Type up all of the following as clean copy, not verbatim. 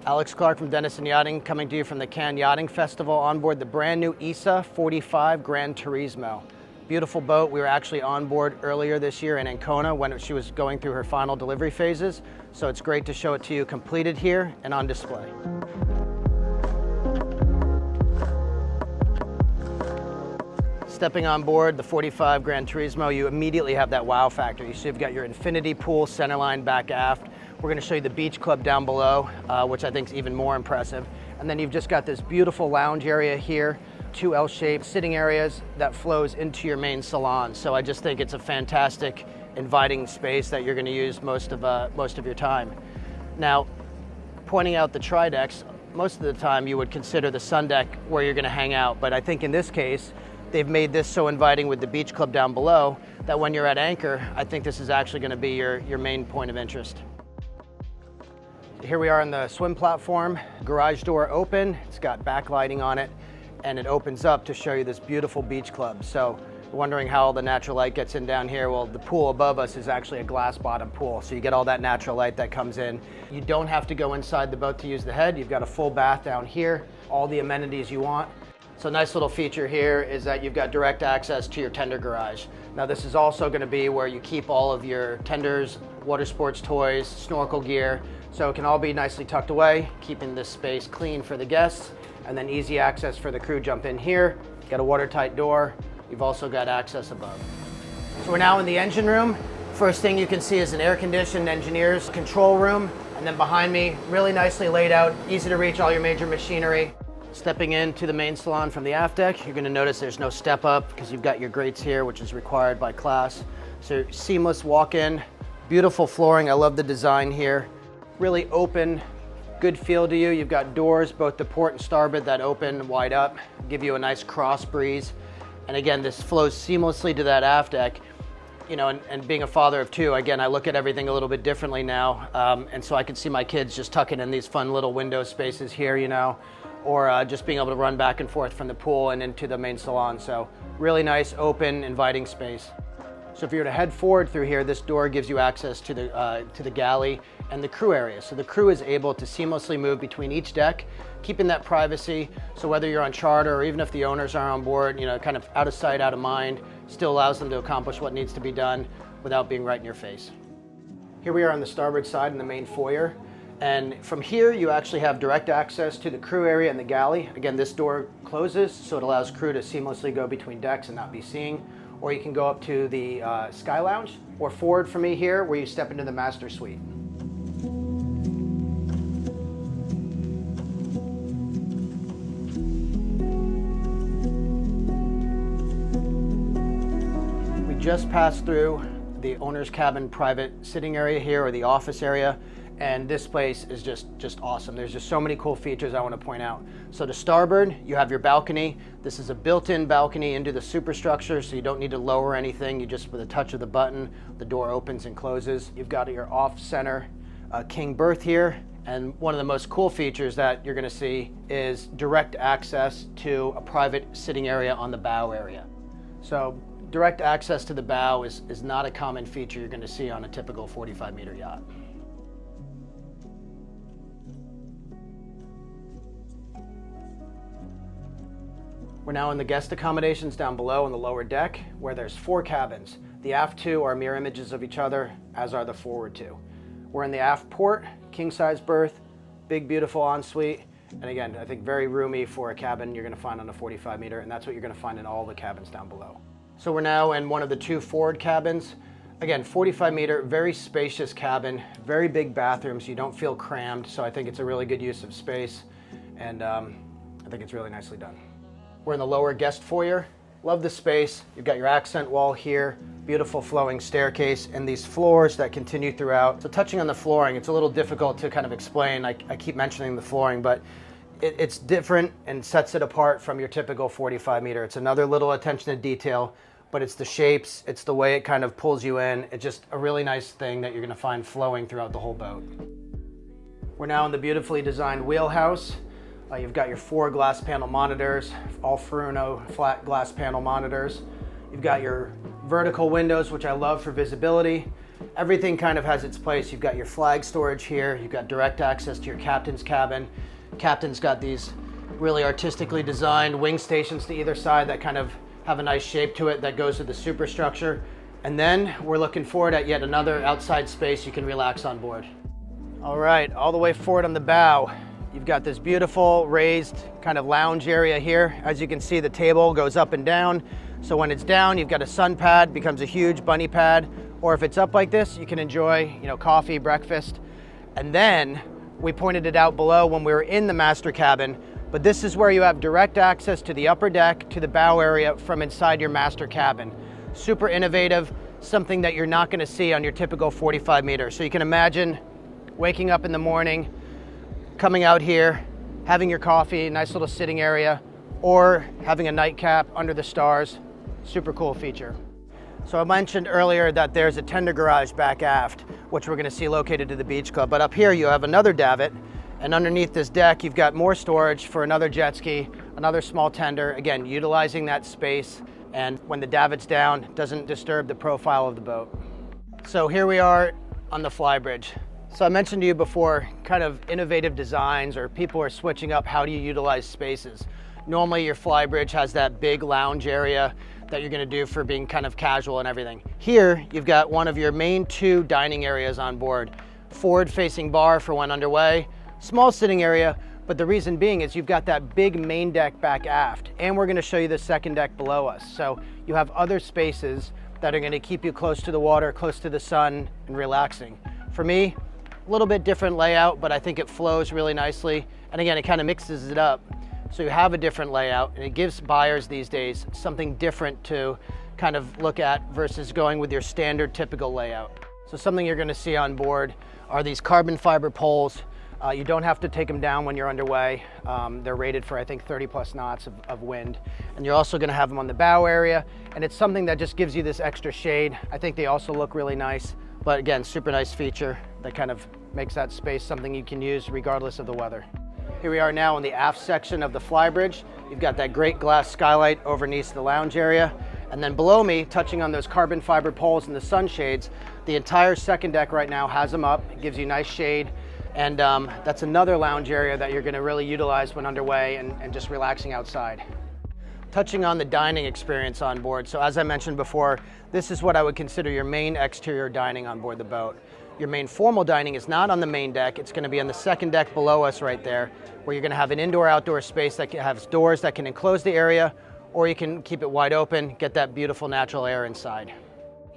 Alex Clarke from Denison Yachting, coming to you from the Cannes Yachting Festival on board the brand new Isa 45 Gran Turismo. Beautiful boat. We were actually on board earlier this year in Ancona when she was going through her final delivery phases. So it's great to show it to you completed here and on display. Stepping on board the 45 Gran Turismo, you immediately have that wow factor. You see you've got your infinity pool centerline back aft. We're going to show you the beach club down below, which I think is even more impressive. And then you've just got this beautiful lounge area here, two L-shaped sitting areas that flows into your main salon. So I just think it's a fantastic, inviting space that you're going to use most of your time. Now, pointing out the tri-decks, most of the time you would consider the sun deck where you're going to hang out, but I think in this case, they've made this so inviting with the beach club down below that when you're at anchor, I think this is actually going to be your main point of interest. Here we are on the swim platform, garage door open, it's got backlighting on it, and it opens up to show you this beautiful beach club. So wondering how all the natural light gets in down here. Well, the pool above us is actually a glass bottom pool, so you get all that natural light that comes in. You don't have to go inside the boat to use the head. You've got a full bath down here, all the amenities you want. So a nice little feature here is that you've got direct access to your tender garage. Now this is also going to be where you keep all of your tenders, water sports toys, snorkel gear, so it can all be nicely tucked away, keeping this space clean for the guests, and then easy access for the crew. Jump in here, got a watertight door, you've also got access above. So we're now in the engine room. First thing you can see is an air-conditioned engineer's control room, and then behind me, really nicely laid out, easy to reach all your major machinery. Stepping into the main salon from the aft deck, you're going to notice there's no step up because you've got your grates here, which is required by class. So seamless walk-in, beautiful flooring. I love the design here. Really open, good feel to you. You've got doors, both the port and starboard, that open wide up, give you a nice cross breeze. And again, this flows seamlessly to that aft deck. You know, and being a father of two, again, I look at everything a little bit differently now. And so I can see my kids just tucking in these fun little window spaces here, you know, or just being able to run back and forth from the pool and into the main salon. So really nice, open, inviting space. So if you were to head forward through here, this door gives you access to the galley and the crew area. So the crew is able to seamlessly move between each deck, keeping that privacy. So whether you're on charter or even if the owners are on board, you know, kind of out of sight, out of mind, still allows them to accomplish what needs to be done without being right in your face. Here we are on the starboard side in the main foyer. And from here, you actually have direct access to the crew area and the galley. Again, this door closes, so it allows crew to seamlessly go between decks and not be seen. Or you can go up to the Sky Lounge, or forward from me here, where you step into the master suite. We just passed through the owner's cabin private sitting area here, or the office area. And this place is just awesome. There's just so many cool features I want to point out. So to starboard, you have your balcony. This is a built-in balcony into the superstructure, so you don't need to lower anything. You just, with a touch of the button, the door opens and closes. You've got your off-center king berth here. And one of the most cool features that you're going to see is direct access to a private sitting area on the bow area. So direct access to the bow is not a common feature you're going to see on a typical 45-meter yacht. We're now in the guest accommodations down below on the lower deck, where there's 4 cabins. The aft 2 are mirror images of each other, as are the forward 2. We're in the aft port, king-size berth, big, beautiful ensuite, and again, I think very roomy for a cabin you're going to find on a 45-meter, and that's what you're going to find in all the cabins down below. So we're now in one of the 2 forward cabins. Again, 45-meter, very spacious cabin, very big bathrooms. You don't feel crammed, so I think it's a really good use of space, and I think it's really nicely done. We're in the lower guest foyer. Love the space. You've got your accent wall here, beautiful flowing staircase, and these floors that continue throughout. So touching on the flooring, it's a little difficult to kind of explain. I keep mentioning the flooring, but it's different and sets it apart from your typical 45-meter. It's another little attention to detail, but it's the shapes, it's the way it kind of pulls you in. It's just a really nice thing that you're gonna find flowing throughout the whole boat. We're now in the beautifully designed wheelhouse. You've got your 4 glass panel monitors, all Furuno flat glass panel monitors. You've got your vertical windows, which I love for visibility. Everything kind of has its place. You've got your flag storage here. You've got direct access to your captain's cabin. Captain's got these really artistically designed wing stations to either side that kind of have a nice shape to it that goes with the superstructure. And then we're looking forward at yet another outside space you can relax on board. All right, all the way forward on the bow, you've got this beautiful raised kind of lounge area here. As you can see, the table goes up and down. So when it's down, you've got a sun pad, becomes a huge bunny pad. Or if it's up like this, you can enjoy, coffee, breakfast. And then we pointed it out below when we were in the master cabin, but this is where you have direct access to the upper deck, to the bow area from inside your master cabin. Super innovative, something that you're not gonna see on your typical 45 meter. So you can imagine waking up in the morning, coming out here, having your coffee, nice little sitting area, or having a nightcap under the stars. Super cool feature. So I mentioned earlier that there's a tender garage back aft, which we're gonna see located to the beach club. But up here you have another davit, and underneath this deck, you've got more storage for another jet ski, another small tender, again, utilizing that space. And when the davit's down, it doesn't disturb the profile of the boat. So here we are on the flybridge. So I mentioned to you before, kind of innovative designs, or people are switching up how do you utilize spaces. Normally your flybridge has that big lounge area that you're gonna do for being kind of casual and everything. Here, you've got one of your main two dining areas on board. Forward-facing bar for when underway, small sitting area, but the reason being is you've got that big main deck back aft, and we're gonna show you the second deck below us. So you have other spaces that are gonna keep you close to the water, close to the sun, and relaxing. For me, a little bit different layout, but I think it flows really nicely. And again, it kind of mixes it up. So you have a different layout, and it gives buyers these days something different to kind of look at versus going with your standard typical layout. So something you're gonna see on board are these carbon fiber poles. You don't have to take them down when you're underway. They're rated for, I think, 30 plus knots of wind. And you're also gonna have them on the bow area, and it's something that just gives you this extra shade. I think they also look really nice, but again, super nice feature that kind of makes that space something you can use regardless of the weather. Here we are now in the aft section of the flybridge. You've got that great glass skylight overneath the lounge area. And then below me, touching on those carbon fiber poles and the sunshades, the entire second deck right now has them up. It gives you nice shade. And that's another lounge area that you're gonna really utilize when underway and just relaxing outside. Touching on the dining experience on board. So as I mentioned before, this is what I would consider your main exterior dining on board the boat. Your main formal dining is not on the main deck. It's gonna be on the second deck below us right there, where you're gonna have an indoor-outdoor space that has doors that can enclose the area, or you can keep it wide open, get that beautiful natural air inside.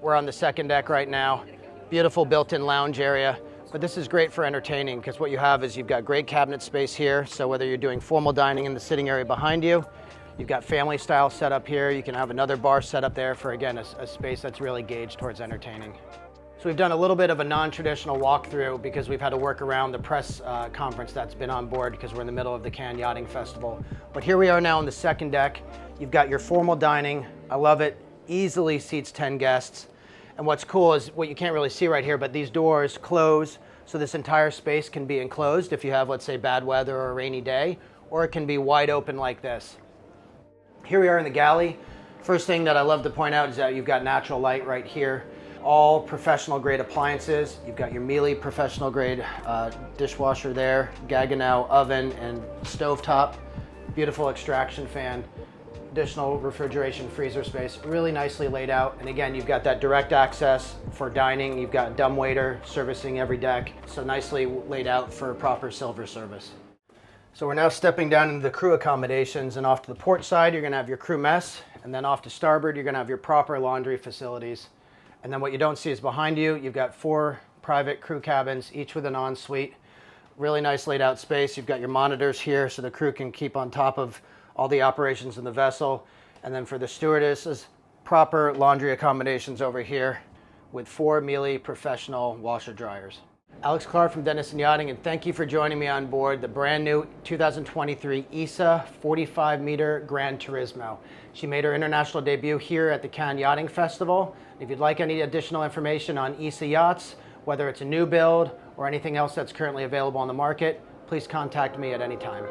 We're on the second deck right now. Beautiful built-in lounge area, but this is great for entertaining because what you have is you've got great cabinet space here. So whether you're doing formal dining in the sitting area behind you, you've got family style set up here. You can have another bar set up there for, again, a space that's really gauged towards entertaining. So we've done a little bit of a non-traditional walkthrough because we've had to work around the press conference that's been on board because we're in the middle of the Cannes Yachting Festival. But here we are now on the second deck. You've got your formal dining. I love it. Easily seats 10 guests. And what's cool is what you can't really see right here, but these doors close. So this entire space can be enclosed if you have, let's say, bad weather or a rainy day, or it can be wide open like this. Here we are in the galley. First thing that I love to point out is that you've got natural light right here. All professional grade appliances. You've got your Miele professional grade dishwasher there, Gaggenau oven and stovetop, beautiful extraction fan, additional refrigeration freezer space, really nicely laid out. And again, you've got that direct access for dining. You've got a dumbwaiter servicing every deck. So nicely laid out for proper silver service. So we're now stepping down into the crew accommodations, and off to the port side, you're gonna have your crew mess. And then off to starboard, you're gonna have your proper laundry facilities. And then what you don't see is behind you, you've got 4 private crew cabins, each with an ensuite. Really nice laid out space. You've got your monitors here so the crew can keep on top of all the operations in the vessel. And then for the stewardesses, proper laundry accommodations over here with 4 Miele professional washer dryers. Alex Clarke from Denison Yachting, and thank you for joining me on board the brand new 2023 Isa 45 meter Gran Turismo. She made her international debut here at the Cannes Yachting Festival. If you'd like any additional information on Isa yachts, whether it's a new build or anything else that's currently available on the market, please contact me at any time.